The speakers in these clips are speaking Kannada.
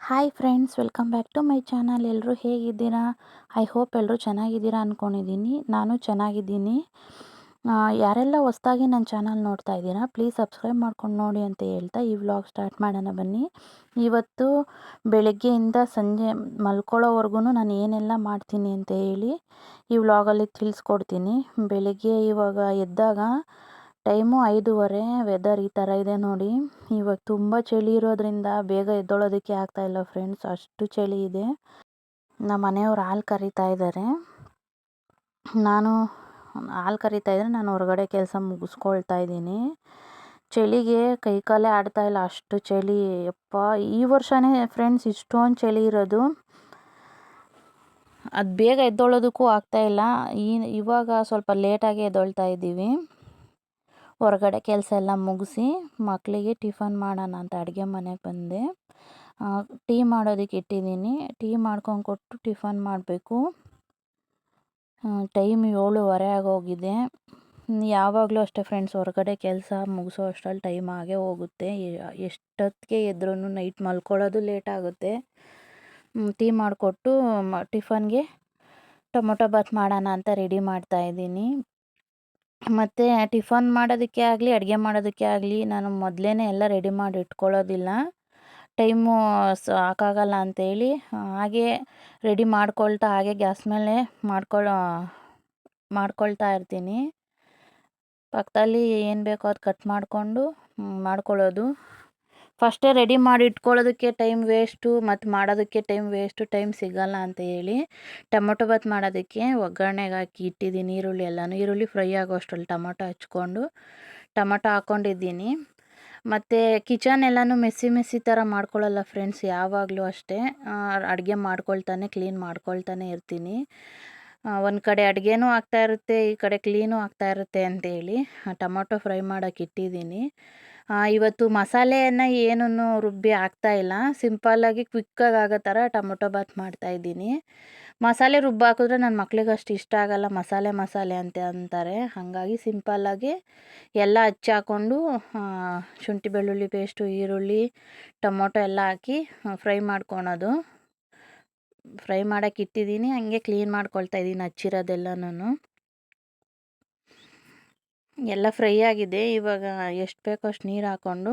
Hi friends, welcome back to my channel. ಎಲ್ಲರೂ ಹೇಗಿದ್ದೀರಾ? ಐ ಹೋಪ್ ಎಲ್ಲರೂ ಚೆನ್ನಾಗಿದ್ದೀರಾ ಅಂದ್ಕೊಂಡಿದ್ದೀನಿ. ನಾನು ಚೆನ್ನಾಗಿದ್ದೀನಿ. ಯಾರೆಲ್ಲ ಹೊಸ್ದಾಗಿ ನನ್ನ ಚಾನಲ್ ನೋಡ್ತಾ ಇದ್ದೀರಾ, ಪ್ಲೀಸ್ ಸಬ್ಸ್ಕ್ರೈಬ್ ಮಾಡ್ಕೊಂಡು ನೋಡಿ ಅಂತ ಹೇಳ್ತಾ ಈ ವ್ಲಾಗ್ ಸ್ಟಾರ್ಟ್ ಮಾಡೋಣ ಬನ್ನಿ. ಇವತ್ತು ಬೆಳಗ್ಗೆಯಿಂದ ಸಂಜೆ ಮಲ್ಕೊಳ್ಳೋವರೆಗೂ ನಾನು ಏನೆಲ್ಲ ಮಾಡ್ತೀನಿ ಅಂತ ಹೇಳಿ ಈ ವ್ಲಾಗಲ್ಲಿ ತಿಳಿಸ್ಕೊಡ್ತೀನಿ. ಬೆಳಗ್ಗೆ ಇವಾಗ ಎದ್ದಾಗ ಟೈಮು 5:30. ವೆದರ್ ಈ ಥರ ಇದೆ ನೋಡಿ. ಇವಾಗ ತುಂಬ ಚಳಿ ಇರೋದ್ರಿಂದ ಬೇಗ ಎದ್ದೊಳೋದಕ್ಕೆ ಆಗ್ತಾಯಿಲ್ಲ ಫ್ರೆಂಡ್ಸ್, ಅಷ್ಟು ಚಳಿ ಇದೆ. ನಮ್ಮ ಮನೆಯವ್ರು ಹಾಲು ಕರಿತಾ ಇದ್ದಾರೆ. ನಾನು ಹೊರಗಡೆ ಕೆಲಸ ಮುಗಿಸ್ಕೊಳ್ತಾ ಇದ್ದೀನಿ. ಚಳಿಗೆ ಕೈಕಾಲೇ ಆಡ್ತಾಯಿಲ್ಲ, ಅಷ್ಟು ಚಳಿ. ಯಪ್ಪ, ಈ ವರ್ಷವೇ ಫ್ರೆಂಡ್ಸ್ ಇಷ್ಟೊಂದು ಚಳಿ ಇರೋದು. ಅದು ಬೇಗ ಎದ್ದೊಳೋದಕ್ಕೂ ಆಗ್ತಾಯಿಲ್ಲ. ಇವಾಗ ಸ್ವಲ್ಪ ಲೇಟಾಗಿ ಎದ್ದೊಳ್ತಾ ಇದ್ದೀವಿ. ಹೊರಗಡೆ ಕೆಲಸ ಎಲ್ಲ ಮುಗಿಸಿ ಮಕ್ಕಳಿಗೆ ಟಿಫನ್ ಮಾಡೋಣ ಅಂತ ಅಡುಗೆ ಮನೆಗೆ ಬಂದೆ. ಟೀ ಮಾಡೋದಕ್ಕೆ ಇಟ್ಟಿದ್ದೀನಿ. ಟೀ ಮಾಡ್ಕೊಂಡು ಕೊಟ್ಟು ಟಿಫನ್ ಮಾಡಬೇಕು. ಟೈಮ್ 7:30 ಆಗೋಗಿದೆ. ಯಾವಾಗಲೂ ಅಷ್ಟೇ ಫ್ರೆಂಡ್ಸ್, ಹೊರಗಡೆ ಕೆಲಸ ಮುಗಿಸೋ ಅಷ್ಟರಲ್ಲಿ ಟೈಮ್ ಆಗೇ ಹೋಗುತ್ತೆ. ಎಷ್ಟೊತ್ತಿಗೆ ಎದ್ರೂ ನೈಟ್ ಮಲ್ಕೊಳ್ಳೋದು ಲೇಟ್ ಆಗುತ್ತೆ. ಟೀ ಮಾಡಿಕೊಟ್ಟು ಟಿಫನ್ಗೆ ಟೊಮೊಟೊ ಬಾತ್ ಮಾಡೋಣ ಅಂತ ರೆಡಿ ಮಾಡ್ತಾಯಿದ್ದೀನಿ. ಮತ್ತು ಟಿಫನ್ ಮಾಡೋದಕ್ಕೆ ಆಗಲಿ ಅಡುಗೆ ಮಾಡೋದಕ್ಕೆ ಆಗಲಿ ನಾನು ಮೊದಲೇ ಎಲ್ಲ ರೆಡಿ ಮಾಡಿ ಇಟ್ಕೊಳ್ಳೋದಿಲ್ಲ. ಟೈಮು ಸಾಕಾಗಲ್ಲ ಅಂಥೇಳಿ ಹಾಗೆ ರೆಡಿ ಮಾಡ್ಕೊಳ್ತಾ ಹಾಗೆ ಗ್ಯಾಸ್ ಮೇಲೆ ಮಾಡ್ಕೊಳ್ತಾ ಇರ್ತೀನಿ. ಪಕ್ಕದಲ್ಲಿ ಏನು ಬೇಕೋ ಅದು ಕಟ್ ಮಾಡಿಕೊಂಡು ಮಾಡ್ಕೊಳ್ಳೋದು. ಫಸ್ಟೇ ರೆಡಿ ಮಾಡಿ ಇಟ್ಕೊಳ್ಳೋದಕ್ಕೆ ಟೈಮ್ ವೇಸ್ಟು, ಮತ್ತು ಮಾಡೋದಕ್ಕೆ ಟೈಮ್ ಸಿಗಲ್ಲ ಅಂತ ಹೇಳಿ ಟೊಮೊಟೊ ಬಾತ್ ಮಾಡೋದಕ್ಕೆ ಒಗ್ಗರಣೆಗೆ ಹಾಕಿ ಇಟ್ಟಿದ್ದೀನಿ. ಈರುಳ್ಳಿ ಫ್ರೈ ಆಗೋ ಅಷ್ಟರಲ್ಲಿ ಟೊಮೊಟೊ ಹಚ್ಕೊಂಡು ಟೊಮೊಟೊ ಹಾಕ್ಕೊಂಡಿದ್ದೀನಿ. ಮತ್ತು ಕಿಚನ್ ಎಲ್ಲನೂ ಮೆಸ್ಸಿ ಥರ ಮಾಡ್ಕೊಳ್ಳಲ್ಲ ಫ್ರೆಂಡ್ಸ್, ಯಾವಾಗಲೂ ಅಷ್ಟೇ. ಅಡುಗೆ ಕ್ಲೀನ್ ಮಾಡ್ಕೊಳ್ತಾನೆ ಇರ್ತೀನಿ. ಒಂದು ಕಡೆ ಅಡುಗೆನೂ ಆಗ್ತಾ ಇರುತ್ತೆ, ಈ ಕಡೆ ಕ್ಲೀನೂ ಆಗ್ತಾ ಇರುತ್ತೆ ಅಂತೇಳಿ ಟೊಮೊಟೊ ಫ್ರೈ ಮಾಡೋಕೆ ಇಟ್ಟಿದ್ದೀನಿ. ಇವತ್ತು ಮಸಾಲೆಯನ್ನು ಏನೂ ರುಬ್ಬಿ ಹಾಕ್ತಾಯಿಲ್ಲ. ಸಿಂಪಲ್ಲಾಗಿ ಕ್ವಿಕ್ಕಾಗಿ ಆಗೋ ಥರ ಟೊಮೊಟೊ ಬಾತ್ ಮಾಡ್ತಾಯಿದ್ದೀನಿ. ಮಸಾಲೆ ಹಾಕಿದ್ರೆ ನನ್ನ ಮಕ್ಳಿಗೆ ಅಷ್ಟು ಇಷ್ಟ ಆಗಲ್ಲ, ಮಸಾಲೆ ಅಂತ ಅಂತಾರೆ. ಹಾಗಾಗಿ ಸಿಂಪಲ್ಲಾಗಿ ಎಲ್ಲ ಹಾಕ್ಕೊಂಡು ಶುಂಠಿ ಬೆಳ್ಳುಳ್ಳಿ ಪೇಸ್ಟು, ಈರುಳ್ಳಿ, ಟೊಮೊಟೊ ಎಲ್ಲ ಹಾಕಿ ಫ್ರೈ ಮಾಡ್ಕೊಳೋದು. ಫ್ರೈ ಮಾಡೋಕೆ ಇಟ್ಟಿದ್ದೀನಿ. ಹಂಗೆ ಕ್ಲೀನ್ ಮಾಡ್ಕೊಳ್ತಾ ಇದ್ದೀನಿ ಹಚ್ಚಿರೋದೆಲ್ಲನೂ. ಎಲ್ಲ ಫ್ರೈ ಆಗಿದೆ. ಇವಾಗ ಎಷ್ಟು ಬೇಕೋ ಅಷ್ಟು ನೀರು ಹಾಕ್ಕೊಂಡು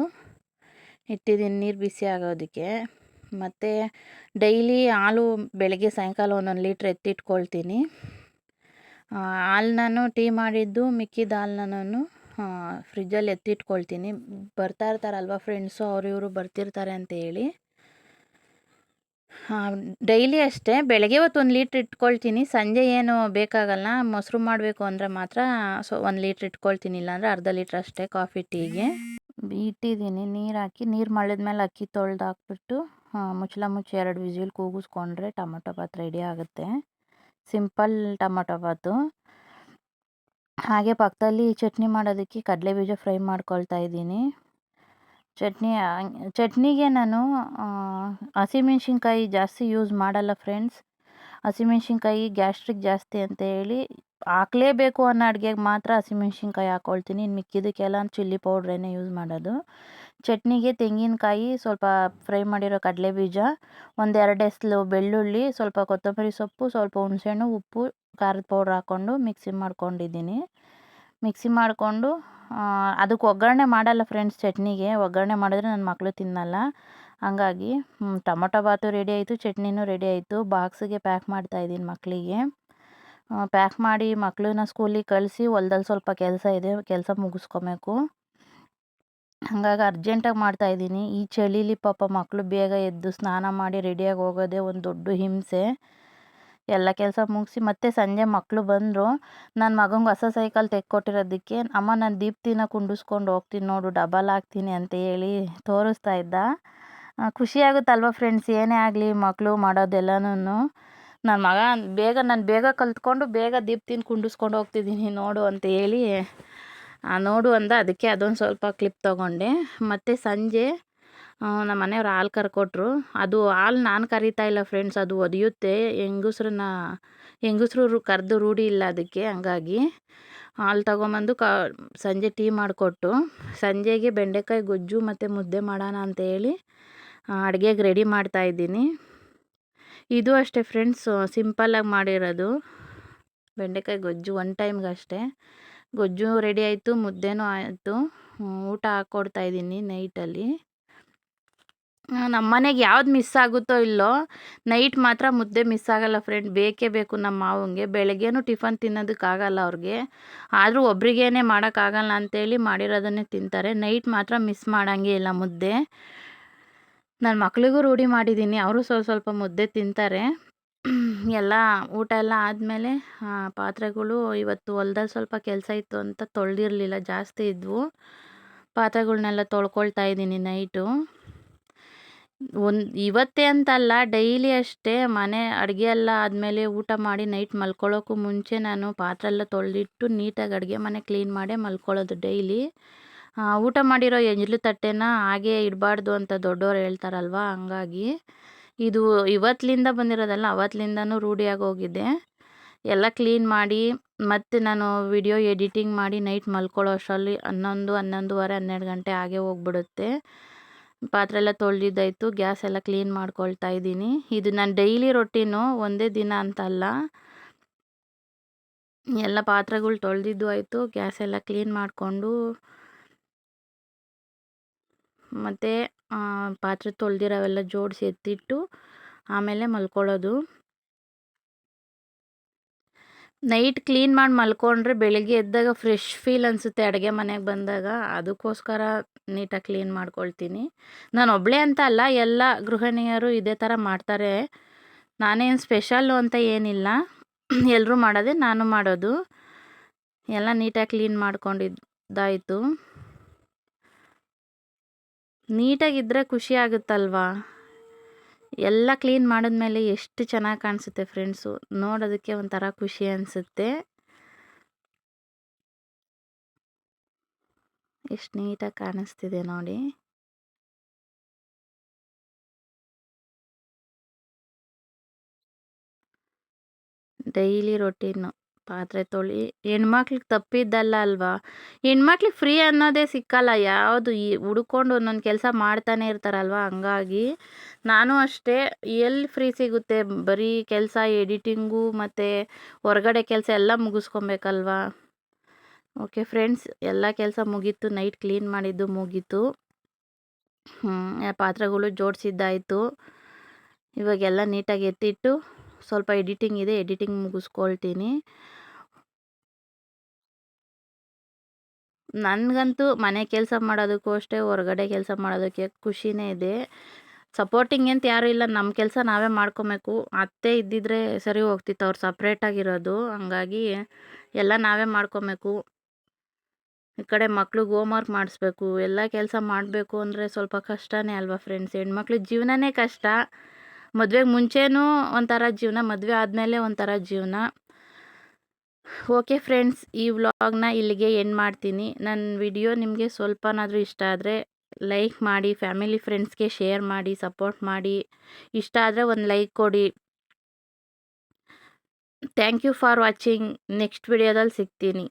ಇಟ್ಟಿದ್ದೀನಿ, ನೀರು ಬಿಸಿ ಆಗೋದಕ್ಕೆ. ಮತ್ತು ಡೈಲಿ ಹಾಲು ಬೆಳಗ್ಗೆ ಸಾಯಂಕಾಲ 1 ಲೀಟ್ರ್ ಎತ್ತಿಟ್ಕೊಳ್ತೀನಿ. ಹಾಲು ಟೀ ಮಾಡಿದ್ದು ಮಿಕ್ಕಿದ ಹಾಲನ್ನ ಫ್ರಿಜ್ಜಲ್ಲಿ ಎತ್ತಿಟ್ಕೊಳ್ತೀನಿ. ಬರ್ತಾ ಇರ್ತಾರಲ್ವ ಫ್ರೆಂಡ್ಸು, ಇವರು ಬರ್ತಿರ್ತಾರೆ ಅಂತ ಹೇಳಿ ಡೈಲಿ ಅಷ್ಟೇ. ಬೆಳಗ್ಗೆ ಹೊತ್ತು 1 ಲೀಟ್ರ್ ಇಟ್ಕೊಳ್ತೀನಿ. ಸಂಜೆ ಏನು ಬೇಕಾಗಲ್ಲ. ಮೊಸರು ಮಾಡಬೇಕು ಅಂದರೆ ಮಾತ್ರ 1 ಲೀಟ್ರ್ ಇಟ್ಕೊಳ್ತೀನಿ, ಇಲ್ಲಾಂದರೆ ಅರ್ಧ ಲೀಟ್ರ್ ಅಷ್ಟೇ ಕಾಫಿ ಟೀಗೆ. ಇಟ್ಟಿದ್ದೀನಿ. ನೀರು ಹಾಕಿ, ನೀರು ಮಳ್ಳಿದ್ಮೇಲೆ ಅಕ್ಕಿ ತೊಳೆದು ಹಾಕ್ಬಿಟ್ಟು ಮುಚ್ಚಳ ಮುಚ್ಚಿ 2 ವಿಸಿಲ್ ಕೂಗಿಸ್ಕೊಂಡ್ರೆ ಟೊಮೊಟೊ ಬಾತ್ ರೆಡಿ ಆಗುತ್ತೆ. ಸಿಂಪಲ್ ಟೊಮೊಟೊ ಬಾತು. ಹಾಗೆ ಪಕ್ಕದಲ್ಲಿ ಚಟ್ನಿ ಮಾಡೋದಕ್ಕೆ ಕಡಲೆ ಬೀಜ ಫ್ರೈ ಮಾಡ್ಕೊಳ್ತಾ ಇದ್ದೀನಿ. ಚಟ್ನಿಗೆ ನಾನು ಹಸಿಮೆಣ್ಸಿನ್ಕಾಯಿ ಜಾಸ್ತಿ ಯೂಸ್ ಮಾಡಲ್ಲ ಫ್ರೆಂಡ್ಸ್. ಹಸಿಮೆಣ್ಸಿನ್ಕಾಯಿ ಗ್ಯಾಸ್ಟ್ರಿಕ್ ಜಾಸ್ತಿ ಅಂತ ಹೇಳಿ ಹಾಕಲೇಬೇಕು ಅನ್ನೋ ಅಡುಗೆಗೆ ಮಾತ್ರ ಹಸಿಮೆಣ್ಸಿನ್ಕಾಯಿ ಹಾಕ್ಕೊಳ್ತೀನಿ. ಇನ್ನು ಮಿಕ್ಕಿದ್ದಕ್ಕೆಲ್ಲ ಚಿಲ್ಲಿ ಪೌಡ್ರೇನೇ ಯೂಸ್ ಮಾಡೋದು. ಚಟ್ನಿಗೆ ತೆಂಗಿನಕಾಯಿ, ಸ್ವಲ್ಪ ಫ್ರೈ ಮಾಡಿರೋ ಕಡಲೆಬೀಜ, 1-2 ಎಸ್ಲು ಬೆಳ್ಳುಳ್ಳಿ, ಸ್ವಲ್ಪ ಕೊತ್ತಂಬರಿ ಸೊಪ್ಪು, ಸ್ವಲ್ಪ ಹುಣಸೆಹಣ್ಣು, ಉಪ್ಪು, ಖಾರದ ಪೌಡ್ರ್ ಹಾಕ್ಕೊಂಡು ಮಿಕ್ಸಿ ಮಾಡ್ಕೊಂಡಿದ್ದೀನಿ. ಮಿಕ್ಸಿ ಮಾಡಿಕೊಂಡು ಅದಕ್ಕೆ ಒಗ್ಗರಣೆ ಮಾಡಲ್ಲ ಫ್ರೆಂಡ್ಸ್. ಚಟ್ನಿಗೆ ಒಗ್ಗರಣೆ ಮಾಡಿದ್ರೆ ನನ್ನ ಮಕ್ಕಳು ತಿನ್ನಲ್ಲ. ಹಂಗಾಗಿ ಟೊಮೊಟೊ ಬಾತು ರೆಡಿ ಆಯಿತು, ಚಟ್ನಿನೂ ರೆಡಿ ಆಯಿತು. ಬಾಕ್ಸಿಗೆ ಪ್ಯಾಕ್ ಮಾಡ್ತಾಯಿದ್ದೀನಿ ಮಕ್ಕಳಿಗೆ. ಪ್ಯಾಕ್ ಮಾಡಿ ಮಕ್ಕಳನ್ನ ಸ್ಕೂಲಿಗೆ ಕಳಿಸಿ ಹೊಲ್ದಲ್ಲಿ ಸ್ವಲ್ಪ ಕೆಲಸ ಇದೆ, ಕೆಲಸ ಮುಗಿಸ್ಕೊಬೇಕು. ಹಾಗಾಗಿ ಅರ್ಜೆಂಟಾಗಿ ಮಾಡ್ತಾಯಿದ್ದೀನಿ. ಈ ಚಳಿಲಿ ಪಾಪ ಮಕ್ಕಳು ಬೇಗ ಎದ್ದು ಸ್ನಾನ ಮಾಡಿ ರೆಡಿಯಾಗಿ ಹೋಗೋದೇ ಒಂದು ದೊಡ್ಡ ಹಿಂಸೆ. ಎಲ್ಲ ಕೆಲಸ ಮುಗಿಸಿ ಮತ್ತೆ ಸಂಜೆ ಮಕ್ಕಳು ಬಂದರು. ನನ್ನ ಮಗಂಗೆ ಹೊಸ ಸೈಕಲ್ ತೆಕ್ಕೊಟ್ಟಿರೋದಕ್ಕೆ, ಅಮ್ಮ ನಾನು ದೀಪ್ತಿನ ಕುಂಡಿಸ್ಕೊಂಡು ಹೋಗ್ತೀನಿ ನೋಡು, ಡಬಲ್ ಹಾಕ್ತೀನಿ ಅಂತ ಹೇಳಿ ತೋರಿಸ್ತಾ ಇದ್ದ. ಖುಷಿಯಾಗುತ್ತಲ್ವ ಫ್ರೆಂಡ್ಸ್, ಏನೇ ಆಗಲಿ ಮಕ್ಕಳು ಮಾಡೋದೆಲ್ಲನೂ. ನನ್ನ ಮಗ ನಾನು ಬೇಗ ಕಲ್ತ್ಕೊಂಡು ಬೇಗ ದೀಪ್ತಿನ ಕುಂಡಿಸ್ಕೊಂಡು ಹೋಗ್ತಿದ್ದೀನಿ ನೋಡು ಅಂತ ಹೇಳಿ ನೋಡು ಅಂದ. ಅದಕ್ಕೆ ಅದೊಂದು ಸ್ವಲ್ಪ ಕ್ಲಿಪ್ ತೊಗೊಂಡೆ. ಮತ್ತು ಸಂಜೆ ನಮ್ಮ ಮನೆಯವ್ರು ಹಾಲು ಕರ್ಕೊಟ್ರು. ಅದು ಹಾಲು ನಾನು ಕರಿತಾ ಇಲ್ಲ ಫ್ರೆಂಡ್ಸ್, ಅದು ಒದಿಯುತ್ತೆ. ಹೆಂಗಸ್ರು ಕರೆದು ರೂಢಿ ಇಲ್ಲ ಅದಕ್ಕೆ. ಹಂಗಾಗಿ ಹಾಲು ತಗೊಂಬಂದು ಸಂಜೆ ಟೀ ಮಾಡಿಕೊಟ್ಟು, ಸಂಜೆಗೆ ಬೆಂಡೆಕಾಯಿ ಗೊಜ್ಜು ಮತ್ತು ಮುದ್ದೆ ಮಾಡೋಣ ಅಂತ ಹೇಳಿ ಅಡುಗೆಗೆ ರೆಡಿ ಮಾಡ್ತಾಯಿದ್ದೀನಿ. ಇದು ಅಷ್ಟೇ ಫ್ರೆಂಡ್ಸ್, ಸಿಂಪಲ್ಲಾಗಿ ಮಾಡಿರೋದು ಬೆಂಡೆಕಾಯಿ ಗೊಜ್ಜು. ಒನ್ ಟೈಮ್ಗೆ ಅಷ್ಟೇ. ಗೊಜ್ಜು ರೆಡಿ ಆಯಿತು, ಮುದ್ದೆನೂ ಆಯಿತು. ಊಟ ಹಾಕ್ಕೊಡ್ತಾಯಿದ್ದೀನಿ ನೈಟಲ್ಲಿ. ನಮ್ಮ ಮನೆಗೆ ಯಾವ್ದು ಮಿಸ್ ಆಗುತ್ತೋ ಇಲ್ಲೋ, ನೈಟ್ ಮಾತ್ರ ಮುದ್ದೆ ಮಿಸ್ ಆಗಲ್ಲ ಫ್ರೆಂಡ್. ಬೇಕೇ ಬೇಕು ನಮ್ಮ ಮಾವಂಗೆ. ಬೆಳಗ್ಗೆನೂ ಟಿಫನ್ ತಿನ್ನೋದಕ್ಕಾಗಲ್ಲ ಅವ್ರಿಗೆ. ಆದರೂ ಒಬ್ರಿಗೇನೆ ಮಾಡೋಕ್ಕಾಗಲ್ಲ ಅಂತೇಳಿ ಮಾಡಿರೋದನ್ನೇ ತಿಂತಾರೆ. ನೈಟ್ ಮಾತ್ರ ಮಿಸ್ ಮಾಡೋಂಗೇ ಇಲ್ಲ ಮುದ್ದೆ. ನನ್ನ ಮಕ್ಳಿಗೂ ರೂಢಿ ಮಾಡಿದ್ದೀನಿ, ಅವರು ಸ್ವಲ್ಪ ಮುದ್ದೆ ತಿಂತಾರೆ. ಎಲ್ಲ ಊಟ ಎಲ್ಲ ಆದಮೇಲೆ ಪಾತ್ರೆಗಳು ಇವತ್ತು ಹೊಲ್ದಲ್ಲಿ ಸ್ವಲ್ಪ ಕೆಲಸ ಇತ್ತು ಅಂತ ತೊಳೆದಿರಲಿಲ್ಲ, ಜಾಸ್ತಿ ಇದ್ವು. ಪಾತ್ರೆಗಳ್ನೆಲ್ಲ ತೊಳ್ಕೊಳ್ತಾ ಇದ್ದೀನಿ ನೈಟು. ಇವತ್ತೇ ಅಂತಲ್ಲ, ಡೈಲಿ ಅಷ್ಟೇ. ಮನೆ ಅಡುಗೆ ಎಲ್ಲ ಆದಮೇಲೆ ಊಟ ಮಾಡಿ ನೈಟ್ ಮಲ್ಕೊಳ್ಳೋಕ್ಕೂ ಮುಂಚೆ ನಾನು ಪಾತ್ರೆ ಎಲ್ಲ ತೊಳೆದಿಟ್ಟು ನೀಟಾಗಿ ಅಡುಗೆ ಮನೆ ಕ್ಲೀನ್ ಮಾಡೇ ಮಲ್ಕೊಳ್ಳೋದು ಡೈಲಿ. ಊಟ ಮಾಡಿರೋ ಎಂಜಲು ತಟ್ಟೆನ ಹಾಗೇ ಇಡಬಾರ್ದು ಅಂತ ದೊಡ್ಡೋರು ಹೇಳ್ತಾರಲ್ವ, ಹಂಗಾಗಿ ಇದು ಇವತ್ತಿನಿಂದ ಬಂದಿರೋದಲ್ಲ, ಅವತ್ತಿನಿಂದನೂ ರೂಢಿಯಾಗಿ ಹೋಗಿದೆ. ಎಲ್ಲ ಕ್ಲೀನ್ ಮಾಡಿ ಮತ್ತೆ ನಾನು ವಿಡಿಯೋ ಎಡಿಟಿಂಗ್ ಮಾಡಿ ನೈಟ್ ಮಲ್ಕೊಳ್ಳೋ ಅಷ್ಟರಲ್ಲಿ 11, 11:30, 12 ಗಂಟೆ ಆಗೇ ಹೋಗ್ಬಿಡುತ್ತೆ. ಪಾತ್ರೆ ಎಲ್ಲ ತೊಳೆದಿದ್ದಾಯಿತು, ಗ್ಯಾಸ್ ಎಲ್ಲ ಕ್ಲೀನ್ ಮಾಡ್ಕೊಳ್ತಾ ಇದ್ದೀನಿ. ಇದು ನನ್ನ ಡೈಲಿ ರೊಟೀನು, ಒಂದೇ ದಿನ ಅಂತಲ್ಲ. ಎಲ್ಲ ಪಾತ್ರೆಗಳು ತೊಳೆದಿದ್ದು ಆಯಿತು, ಗ್ಯಾಸ್ ಎಲ್ಲ ಕ್ಲೀನ್ ಮಾಡಿಕೊಂಡು ಮತ್ತು ಪಾತ್ರೆ ತೊಳೆದಿರೋವೆಲ್ಲ ಜೋಡಿಸಿ ಎತ್ತಿಟ್ಟು ಆಮೇಲೆ ಮಲ್ಕೊಳ್ಳೋದು. ನೈಟ್ ಕ್ಲೀನ್ ಮಾಡಿ ಮಲ್ಕೊಂಡ್ರೆ ಬೆಳಿಗ್ಗೆ ಎದ್ದಾಗ ಫ್ರೆಶ್ ಫೀಲ್ ಅನಿಸುತ್ತೆ ಅಡುಗೆ ಮನೆಗೆ ಬಂದಾಗ. ಅದಕ್ಕೋಸ್ಕರ ನೀಟಾಗಿ ಕ್ಲೀನ್ ಮಾಡ್ಕೊಳ್ತೀನಿ. ನಾನು ಒಬ್ಬಳೇ ಅಂತ ಅಲ್ಲ, ಎಲ್ಲ ಗೃಹಿಣಿಯರು ಇದೇ ಥರ ಮಾಡ್ತಾರೆ. ನಾನೇನು ಸ್ಪೆಷಲ್ಲು ಅಂತ ಏನಿಲ್ಲ, ಎಲ್ಲರೂ ಮಾಡೋದೇ ನಾನು ಮಾಡೋದು. ಎಲ್ಲ ನೀಟಾಗಿ ಕ್ಲೀನ್ ಮಾಡ್ಕೊಂಡಿದ್ದಾಯಿತು. ನೀಟಾಗಿದ್ದರೆ ಖುಷಿ ಆಗುತ್ತಲ್ವಾ. ಎಲ್ಲ ಕ್ಲೀನ್ ಮಾಡಿದ್ಮೇಲೆ ಎಷ್ಟು ಚೆನ್ನಾಗಿ ಕಾಣಿಸುತ್ತೆ ಫ್ರೆಂಡ್ಸು, ನೋಡೋದಕ್ಕೆ ಒಂಥರ ಖುಷಿ ಅನಿಸುತ್ತೆ. ಎಷ್ಟು ನೀಟಾಗಿ ಕಾಣಿಸ್ತಿದೆ ನೋಡಿ. ಡೈಲಿ ರೊಟೀನು ಪಾತ್ರೆ ತೊಳಿ. ಹೆಣ್ಮಕ್ಳಿಗೆ ತಪ್ಪಿದ್ದಲ್ಲ ಅಲ್ವಾ. ಹೆಣ್ಮಕ್ಳಿಗೆ ಫ್ರೀ ಅನ್ನೋದೇ ಸಿಕ್ಕಲ್ಲ, ಯಾವುದು ಹುಡ್ಕೊಂಡು ಒಂದೊಂದು ಕೆಲಸ ಮಾಡ್ತಾನೆ ಇರ್ತಾರಲ್ವ. ಹಂಗಾಗಿ ನಾನು ಅಷ್ಟೇ, ಎಲ್ಲಿ ಫ್ರೀ ಸಿಗುತ್ತೆ. ಬರೀ ಕೆಲಸ ಎಡಿಟಿಂಗು ಮತ್ತು ಹೊರಗಡೆ ಕೆಲಸ ಎಲ್ಲ ಮುಗಿಸ್ಕೊಬೇಕಲ್ವ. ಓಕೆ ಫ್ರೆಂಡ್ಸ್, ಎಲ್ಲ ಕೆಲಸ ಮುಗೀತು. ನೈಟ್ ಕ್ಲೀನ್ ಮಾಡಿದ್ದು ಮುಗೀತು. ಪಾತ್ರೆಗಳು ಜೋಡಿಸಿದ್ದಾಯಿತು. ಇವಾಗೆಲ್ಲ ನೀಟಾಗಿ ಎತ್ತಿಟ್ಟು ಸ್ವಲ್ಪ ಎಡಿಟಿಂಗ್ ಇದೆ, ಎಡಿಟಿಂಗ್ ಮುಗಿಸ್ಕೊಳ್ತೀನಿ. ನನಗಂತೂ ಮನೆ ಕೆಲಸ ಮಾಡೋದಕ್ಕೂ ಅಷ್ಟೇ, ಹೊರಗಡೆ ಕೆಲಸ ಮಾಡೋದಕ್ಕೆ ಖುಷಿನೇ ಇದೆ. ಸಪೋರ್ಟಿಂಗ್ ಅಂತ ಯಾರೂ ಇಲ್ಲ, ನಮ್ಮ ಕೆಲಸ ನಾವೇ ಮಾಡ್ಕೊಬೇಕು. ಅತ್ತೆ ಇದ್ದಿದ್ರೆ ಸರಿ ಹೋಗ್ತಿತ್ತು, ಅವ್ರು ಸಪ್ರೇಟಾಗಿರೋದು. ಹಂಗಾಗಿ ಎಲ್ಲ ನಾವೇ ಮಾಡ್ಕೊಬೇಕು. ಈ ಕಡೆ ಮಕ್ಳಿಗೆ ಹೋಮ್ವರ್ಕ್ ಮಾಡಿಸ್ಬೇಕು, ಎಲ್ಲ ಕೆಲಸ ಮಾಡಬೇಕು ಅಂದರೆ ಸ್ವಲ್ಪ ಕಷ್ಟನೇ ಅಲ್ವಾ ಫ್ರೆಂಡ್ಸ್. ಹೆಣ್ಮಕ್ಳ ಜೀವನನೇ ಕಷ್ಟ. ಮದುವೆಗೆ ಮುಂಚೆನೂ ಒಂಥರ ಜೀವನ, ಮದುವೆ ಆದಮೇಲೆ ಒಂಥರ ಜೀವನ. ಓಕೆ ಫ್ರೆಂಡ್ಸ್, ಈ ವ್ಲಾಗ್ನ ಇಲ್ಲಿಗೆ ಎಂಡ್ ಮಾಡ್ತೀನಿ. ನನ್ನ ವಿಡಿಯೋ ನಿಮಗೆ ಸ್ವಲ್ಪನಾದರೂ ಇಷ್ಟ ಆದರೆ ಲೈಕ್ ಮಾಡಿ, ಫ್ಯಾಮಿಲಿ ಫ್ರೆಂಡ್ಸ್ಗೆ ಶೇರ್ ಮಾಡಿ, ಸಪೋರ್ಟ್ ಮಾಡಿ. ಇಷ್ಟ ಆದರೆ ಒಂದು ಲೈಕ್ ಕೊಡಿ. Thank you for watching. Next ವಿಡಿಯೋದಲ್ಲಿ ಸಿಗ್ತೀನಿ.